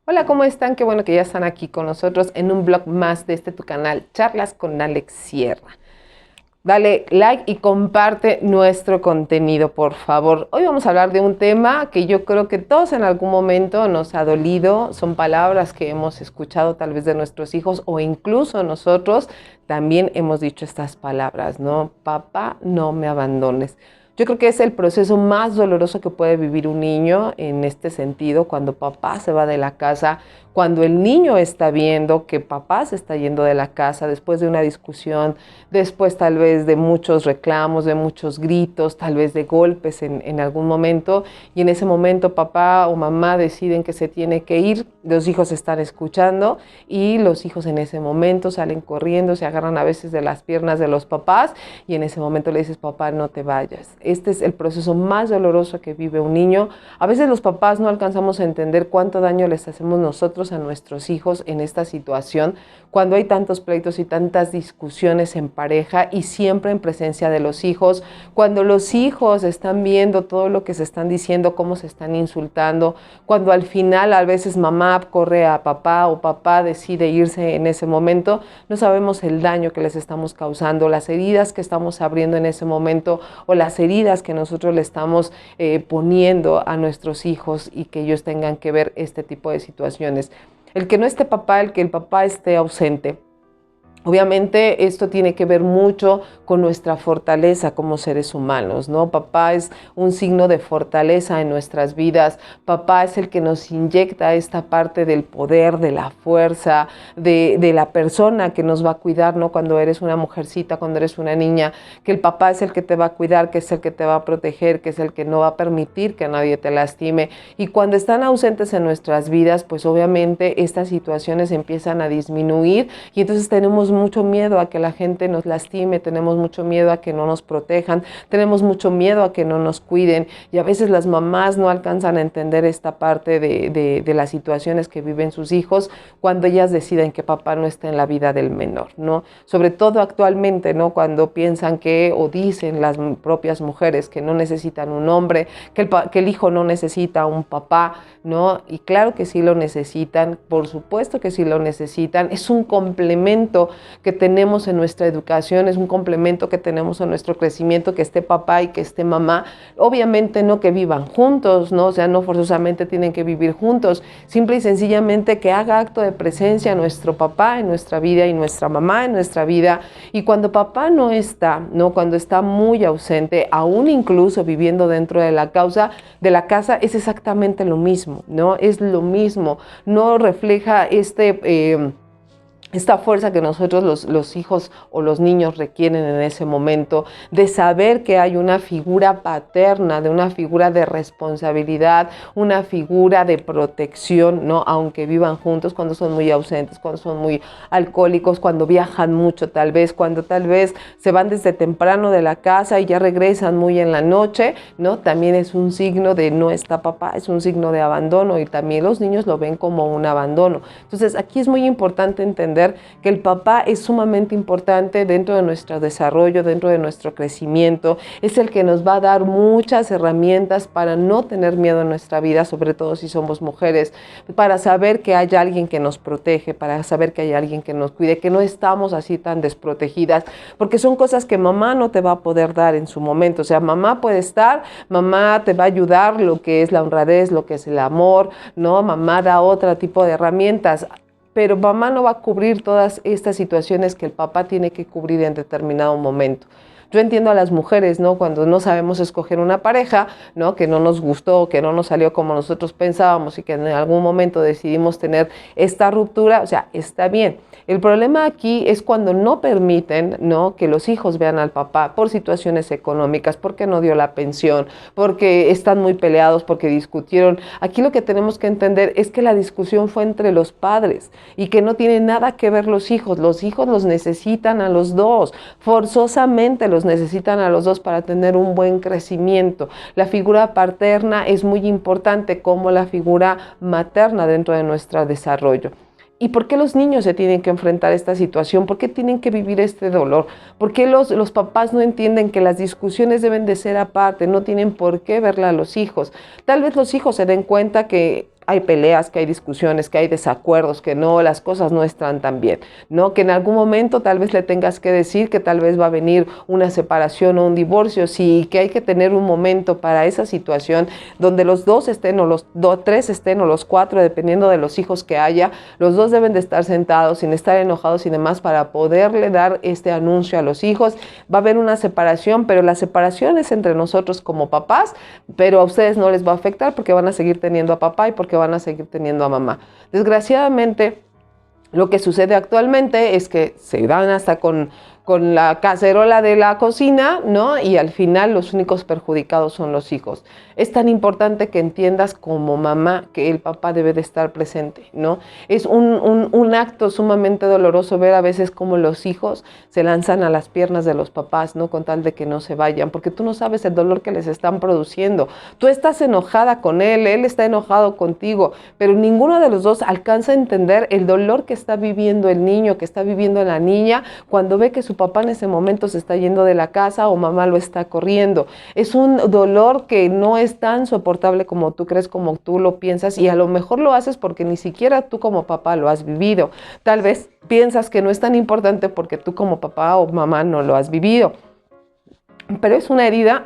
Hola, ¿cómo están? Qué bueno que ya están aquí con nosotros en un blog más de tu canal, Charlas con Alex Sierra. Dale like y comparte nuestro contenido, por favor. Hoy vamos a hablar de un tema que yo creo que todos en algún momento nos ha dolido. Son palabras que hemos escuchado tal vez de nuestros hijos o incluso nosotros también hemos dicho estas palabras, ¿no? Papá, no me abandones. Yo creo que es el proceso más doloroso que puede vivir un niño en este sentido, cuando papá se va de la casa, cuando el niño está viendo que papá se está yendo de la casa después de una discusión, después tal vez de muchos reclamos, de muchos gritos, tal vez de golpes en algún momento, y en ese momento papá o mamá deciden que se tiene que ir, los hijos están escuchando y los hijos en ese momento salen corriendo, se agarran a veces de las piernas de los papás y en ese momento le dices, papá, no te vayas. Este es el proceso más doloroso que vive un niño. A veces los papás no alcanzamos a entender cuánto daño les hacemos nosotros a nuestros hijos en esta situación, cuando hay tantos pleitos y tantas discusiones en pareja y siempre en presencia de los hijos, cuando los hijos están viendo todo lo que se están diciendo, cómo se están insultando, cuando al final a veces mamá corre a papá o papá decide irse en ese momento, no sabemos el daño que les estamos causando, las heridas que estamos abriendo en ese momento o las heridas que nosotros le estamos poniendo a nuestros hijos y que ellos tengan que ver este tipo de situaciones. El que no esté papá, el que el papá esté ausente. Obviamente esto tiene que ver mucho con nuestra fortaleza como seres humanos, ¿no? Papá es un signo de fortaleza en nuestras vidas. Papá es el que nos inyecta esta parte del poder, de la fuerza, de la persona que nos va a cuidar, ¿no? Cuando eres una mujercita, cuando eres una niña, que el papá es el que te va a cuidar, que es el que te va a proteger, que es el que no va a permitir que nadie te lastime. Y cuando están ausentes en nuestras vidas, pues obviamente estas situaciones empiezan a disminuir y entonces tenemos mucho miedo a que la gente nos lastime, tenemos mucho miedo a que no nos protejan, tenemos mucho miedo a que no nos cuiden y a veces las mamás no alcanzan a entender esta parte de las situaciones que viven sus hijos cuando ellas deciden que papá no está en la vida del menor, ¿no? Sobre todo actualmente, ¿no? Cuando piensan que o dicen las propias mujeres que no necesitan un hombre, que el hijo no necesita un papá, ¿no? Y claro que sí lo necesitan, por supuesto que sí lo necesitan, es un complemento que tenemos en nuestra educación, es un complemento que tenemos en nuestro crecimiento, que esté papá y que esté mamá. Obviamente no que vivan juntos, ¿no? O sea, no forzosamente tienen que vivir juntos, simple y sencillamente que haga acto de presencia nuestro papá en nuestra vida y nuestra mamá en nuestra vida. Y cuando papá no está, ¿no? Cuando está muy ausente, aún incluso viviendo dentro de la casa, es exactamente lo mismo, ¿no? Es lo mismo, no refleja esta fuerza que nosotros los hijos o los niños requieren en ese momento, de saber que hay una figura paterna, de una figura de responsabilidad, una figura de protección, ¿no? Aunque vivan juntos, cuando son muy ausentes, cuando son muy alcohólicos, cuando viajan mucho cuando tal vez se van desde temprano de la casa y ya regresan muy en la noche, ¿no? También es un signo de no está papá, es un signo de abandono y también los niños lo ven como un abandono. Entonces aquí es muy importante entender que el papá es sumamente importante dentro de nuestro desarrollo, dentro de nuestro crecimiento, es el que nos va a dar muchas herramientas para no tener miedo en nuestra vida, sobre todo si somos mujeres, para saber que hay alguien que nos protege, para saber que hay alguien que nos cuide, que no estamos así tan desprotegidas, porque son cosas que mamá no te va a poder dar en su momento. O sea, mamá puede estar, mamá te va a ayudar lo que es la honradez, lo que es el amor, ¿no? Mamá da otro tipo de herramientas, pero mamá no va a cubrir todas estas situaciones que el papá tiene que cubrir en determinado momento. Yo entiendo a las mujeres, ¿no? Cuando no sabemos escoger una pareja, ¿no? Que no nos gustó, que no nos salió como nosotros pensábamos y que en algún momento decidimos tener esta ruptura, o sea, está bien. El problema aquí es cuando no permiten, ¿no? Que los hijos vean al papá por situaciones económicas, porque no dio la pensión, porque están muy peleados, porque discutieron. Aquí lo que tenemos que entender es que la discusión fue entre los padres y que no tiene nada que ver los hijos. Los hijos los necesitan a los dos, forzosamente los necesitan a los dos para tener un buen crecimiento. La figura paterna es muy importante como la figura materna dentro de nuestro desarrollo. ¿Y por qué los niños se tienen que enfrentar a esta situación? ¿Por qué tienen que vivir este dolor? ¿Por qué los papás no entienden que las discusiones deben de ser aparte? No tienen por qué verla a los hijos. Tal vez los hijos se den cuenta que hay peleas, que hay discusiones, que hay desacuerdos, que no, las cosas no están tan bien, ¿no? Que en algún momento tal vez le tengas que decir que tal vez va a venir una separación o un divorcio, sí, que hay que tener un momento para esa situación donde los dos estén o los tres estén o los cuatro, dependiendo de los hijos que haya, los dos deben de estar sentados sin estar enojados y demás para poderle dar este anuncio a los hijos. Va a haber una separación, pero la separación es entre nosotros como papás, pero a ustedes no les va a afectar porque van a seguir teniendo a papá y porque van a seguir teniendo a mamá. Desgraciadamente, lo que sucede actualmente es que se dan hasta con la cacerola de la cocina, ¿no? Y al final los únicos perjudicados son los hijos. Es tan importante que entiendas como mamá que el papá debe de estar presente, ¿no? Es un acto sumamente doloroso ver a veces cómo los hijos se lanzan a las piernas de los papás, ¿no? Con tal de que no se vayan, porque tú no sabes el dolor que les están produciendo. Tú estás enojada con él está enojado contigo, pero ninguno de los dos alcanza a entender el dolor que está viviendo el niño, que está viviendo la niña, cuando ve que su papá en ese momento se está yendo de la casa o mamá lo está corriendo. Es un dolor que no es tan soportable como tú crees, como tú lo piensas, y a lo mejor lo haces porque ni siquiera tú como papá lo has vivido. Tal vez piensas que no es tan importante porque tú como papá o mamá no lo has vivido. Pero es una herida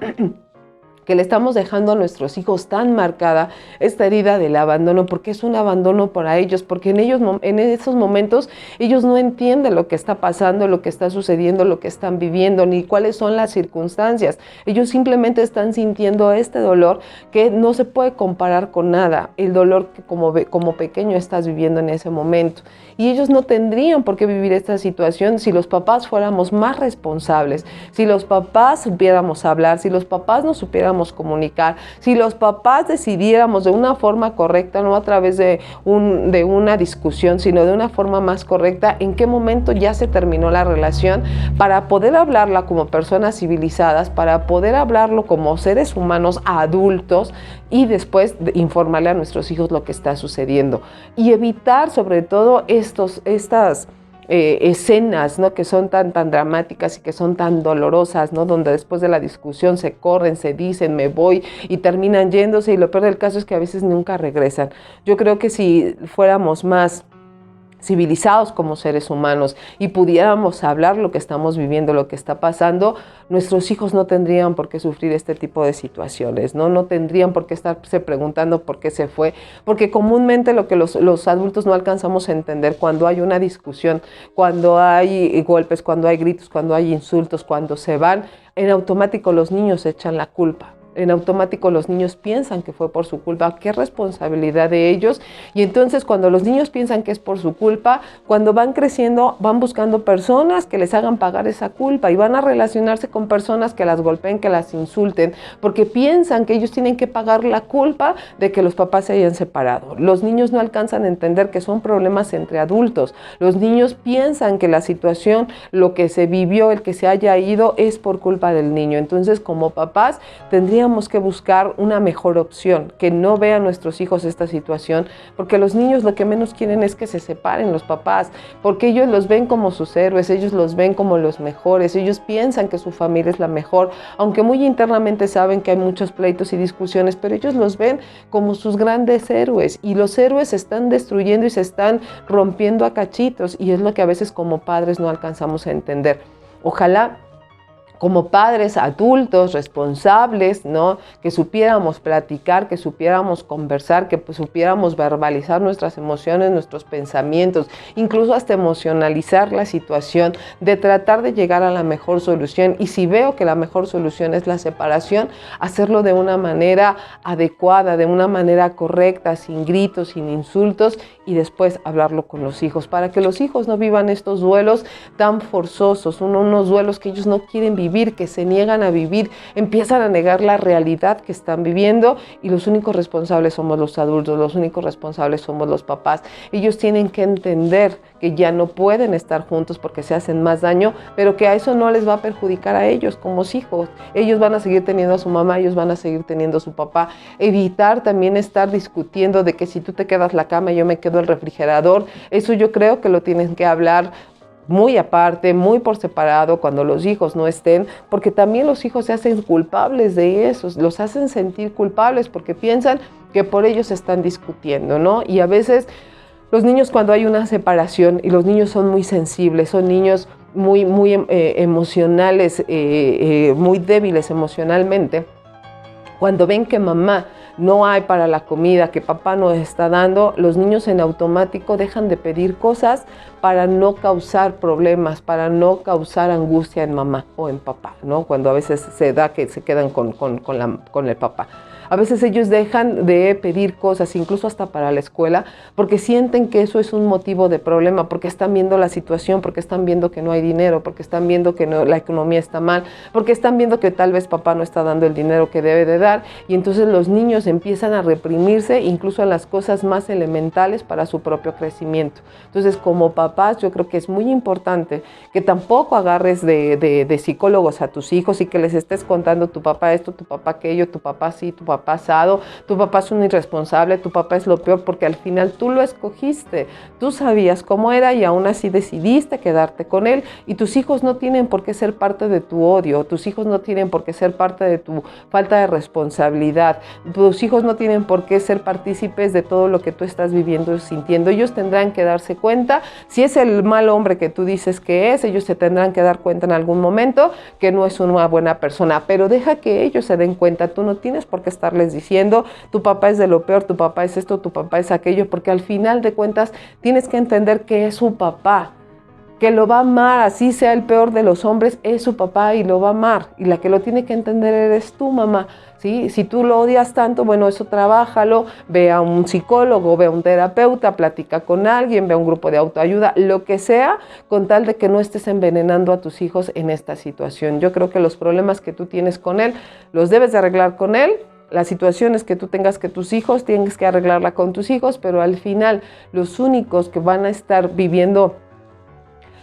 que le estamos dejando a nuestros hijos tan marcada, esta herida del abandono, porque es un abandono para ellos, porque en esos momentos ellos no entienden lo que está pasando, lo que está sucediendo, lo que están viviendo, ni cuáles son las circunstancias. Ellos simplemente están sintiendo este dolor que no se puede comparar con nada, el dolor que como pequeño estás viviendo en ese momento. Y ellos no tendrían por qué vivir esta situación si los papás fuéramos más responsables, si los papás supiéramos hablar, si los papás nos supiéramos comunicar, si los papás decidiéramos de una forma correcta, no a través de una discusión, sino de una forma más correcta, en qué momento ya se terminó la relación, para poder hablarla como personas civilizadas, para poder hablarlo como seres humanos adultos y después informarle a nuestros hijos lo que está sucediendo y evitar sobre todo estas escenas, ¿no? Que son tan dramáticas y que son tan dolorosas, ¿no? Donde después de la discusión se corren, se dicen me voy y terminan yéndose, y lo peor del caso es que a veces nunca regresan. Yo creo que si fuéramos más civilizados como seres humanos y pudiéramos hablar lo que estamos viviendo, lo que está pasando, nuestros hijos no tendrían por qué sufrir este tipo de situaciones, ¿no? No tendrían por qué estarse preguntando por qué se fue, porque comúnmente lo que los adultos no alcanzamos a entender cuando hay una discusión, cuando hay golpes, cuando hay gritos, cuando hay insultos, cuando se van, en automático los niños echan la culpa. En automático los niños piensan que fue por su culpa, qué responsabilidad de ellos. Y entonces cuando los niños piensan que es por su culpa, cuando van creciendo van buscando personas que les hagan pagar esa culpa y van a relacionarse con personas que las golpeen, que las insulten, porque piensan que ellos tienen que pagar la culpa de que los papás se hayan separado. Los niños no alcanzan a entender que son problemas entre adultos. Los niños piensan que la situación, lo que se vivió, el que se haya ido, es por culpa del niño. Entonces como papás tendríamos que buscar una mejor opción, que no vean nuestros hijos esta situación, porque los niños lo que menos quieren es que se separen los papás, porque ellos los ven como sus héroes, ellos los ven como los mejores, ellos piensan que su familia es la mejor, aunque muy internamente saben que hay muchos pleitos y discusiones, pero ellos los ven como sus grandes héroes, y los héroes se están destruyendo y se están rompiendo a cachitos, y es lo que a veces como padres no alcanzamos a entender. Ojalá como padres adultos responsables, ¿no? Que supiéramos platicar, que supiéramos conversar, que supiéramos verbalizar nuestras emociones, nuestros pensamientos, incluso hasta emocionalizar la situación, de tratar de llegar a la mejor solución. Y si veo que la mejor solución es la separación, hacerlo de una manera adecuada, de una manera correcta, sin gritos, sin insultos, y después hablarlo con los hijos, para que los hijos no vivan estos duelos tan forzosos, unos duelos que ellos no quieren vivir, que se niegan a vivir, empiezan a negar la realidad que están viviendo, y los únicos responsables somos los adultos, los únicos responsables somos los papás. Ellos tienen que entender que ya no pueden estar juntos porque se hacen más daño, pero que a eso no les va a perjudicar a ellos como hijos. Ellos van a seguir teniendo a su mamá, ellos van a seguir teniendo a su papá. Evitar también estar discutiendo de que si tú te quedas la cama, yo me quedo el refrigerador. Eso yo creo que lo tienen que hablar muy aparte, muy por separado, cuando los hijos no estén, porque también los hijos se hacen culpables de eso, los hacen sentir culpables porque piensan que por ello se están discutiendo, ¿no? Y a veces los niños, cuando hay una separación, y los niños son muy sensibles, son niños muy emocionales, muy débiles emocionalmente, cuando ven que mamá no hay para la comida, que papá no está dando, los niños en automático dejan de pedir cosas para no causar problemas, para no causar angustia en mamá o en papá, ¿no? Cuando a veces se da que se quedan con el papá. A veces ellos dejan de pedir cosas, incluso hasta para la escuela, porque sienten que eso es un motivo de problema, porque están viendo la situación, porque están viendo que no hay dinero, porque están viendo que la economía está mal, porque están viendo que tal vez papá no está dando el dinero que debe de dar, y entonces los niños empiezan a reprimirse, incluso en las cosas más elementales para su propio crecimiento. Entonces, como papás, yo creo que es muy importante que tampoco agarres de psicólogos a tus hijos y que les estés contando tu papá esto, tu papá aquello, tu papá sí, tu papá asado, tu papá es un irresponsable, tu papá es lo peor, porque al final tú lo escogiste, tú sabías cómo era y aún así decidiste quedarte con él, y tus hijos no tienen por qué ser parte de tu odio, tus hijos no tienen por qué ser parte de tu falta de responsabilidad, tus hijos no tienen por qué ser partícipes de todo lo que tú estás viviendo y sintiendo. Ellos tendrán que darse cuenta, si es el mal hombre que tú dices que es, ellos se tendrán que dar cuenta en algún momento que no es una buena persona, pero deja que ellos se den cuenta, tú no tienes por qué estarles diciendo, tu papá es de lo peor, tu papá es esto, tu papá es aquello, porque al final de cuentas tienes que entender que es su papá, que lo va a amar, así sea el peor de los hombres, es su papá y lo va a amar, y la que lo tiene que entender eres tú, mamá, ¿sí? Si tú lo odias tanto, bueno, eso trabájalo, ve a un psicólogo, ve a un terapeuta, platica con alguien, ve a un grupo de autoayuda, lo que sea, con tal de que no estés envenenando a tus hijos en esta situación. Yo creo que los problemas que tú tienes con él, los debes de arreglar con él. Las situaciones que tú tengas que tus hijos, tienes que arreglarla con tus hijos, pero al final los únicos que van a estar viviendo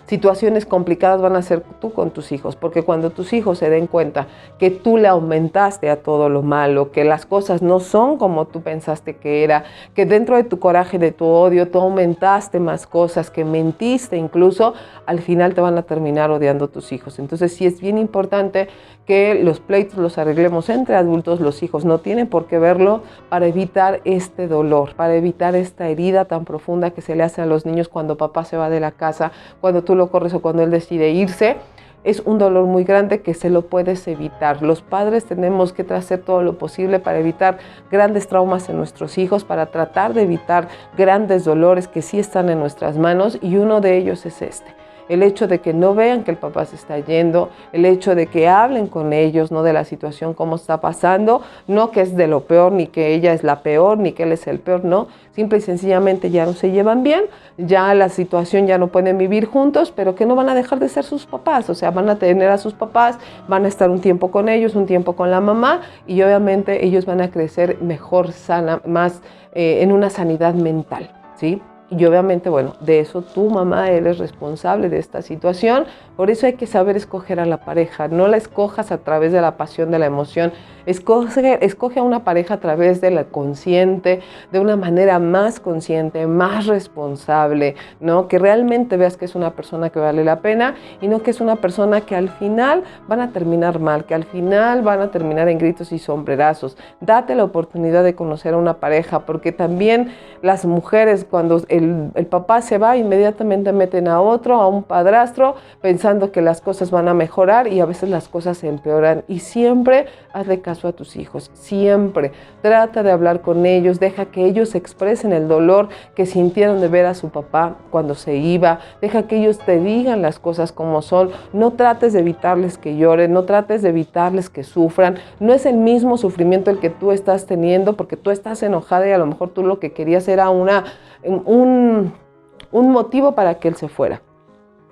situaciones complicadas van a ser tú con tus hijos, porque cuando tus hijos se den cuenta que tú le aumentaste a todo lo malo, que las cosas no son como tú pensaste que era, que dentro de tu coraje, de tu odio, tú aumentaste más cosas, que mentiste incluso, al final te van a terminar odiando tus hijos. Entonces sí es bien importante que los pleitos los arreglemos entre adultos, los hijos no tienen por qué verlo, para evitar este dolor, para evitar esta herida tan profunda que se le hace a los niños cuando papá se va de la casa, cuando tú lo corres o cuando él decide irse. Es un dolor muy grande que se lo puedes evitar. Los padres tenemos que hacer todo lo posible para evitar grandes traumas en nuestros hijos, para tratar de evitar grandes dolores que sí están en nuestras manos, y uno de ellos es este. El hecho de que no vean que el papá se está yendo, el hecho de que hablen con ellos, no de la situación, cómo está pasando, no que es de lo peor, ni que ella es la peor, ni que él es el peor, no. Simple y sencillamente ya no se llevan bien, ya la situación, ya no pueden vivir juntos, pero que no van a dejar de ser sus papás. O sea, van a tener a sus papás, van a estar un tiempo con ellos, un tiempo con la mamá, y obviamente ellos van a crecer mejor, sana, más en una sanidad mental, ¿sí? Y obviamente, bueno, de eso tu mamá eres responsable de esta situación. Por eso hay que saber escoger a la pareja. No la escojas a través de la pasión, de la emoción. Escoge a una pareja a través de la consciente, de una manera más consciente, más responsable, ¿no? Que realmente veas que es una persona que vale la pena, y no que es una persona que al final van a terminar mal, que al final van a terminar en gritos y sombrerazos. Date la oportunidad de conocer a una pareja, porque también las mujeres, cuando el papá se va, inmediatamente meten a otro, a un padrastro, pensando que las cosas van a mejorar, y a veces las cosas se empeoran. Y siempre hazle caso a tus hijos, siempre trata de hablar con ellos, deja que ellos expresen el dolor que sintieron de ver a su papá cuando se iba, deja que ellos te digan las cosas como son. No trates de evitarles que lloren, no trates de evitarles que sufran. No es el mismo sufrimiento el que tú estás teniendo, porque tú estás enojada y a lo mejor tú lo que querías era un motivo para que él se fuera.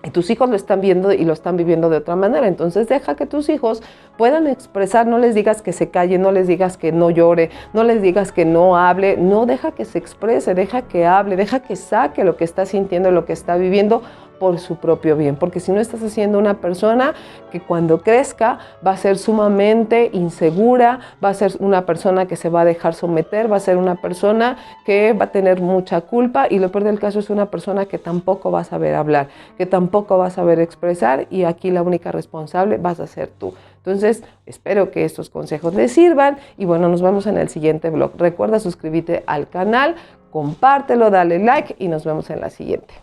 Y tus hijos lo están viendo y lo están viviendo de otra manera. Entonces deja que tus hijos puedan expresar, no les digas que se calle, no les digas que no llore, no les digas que no hable, no, deja que se exprese, deja que hable, deja que saque lo que está sintiendo, lo que está viviendo, por su propio bien, porque si no estás haciendo una persona que cuando crezca va a ser sumamente insegura, va a ser una persona que se va a dejar someter, va a ser una persona que va a tener mucha culpa, y lo peor del caso es una persona que tampoco va a saber hablar, que tampoco va a saber expresar, y aquí la única responsable vas a ser tú. Entonces, espero que estos consejos les sirvan y bueno, nos vemos en el siguiente vlog. Recuerda suscribirte al canal, compártelo, dale like y nos vemos en la siguiente.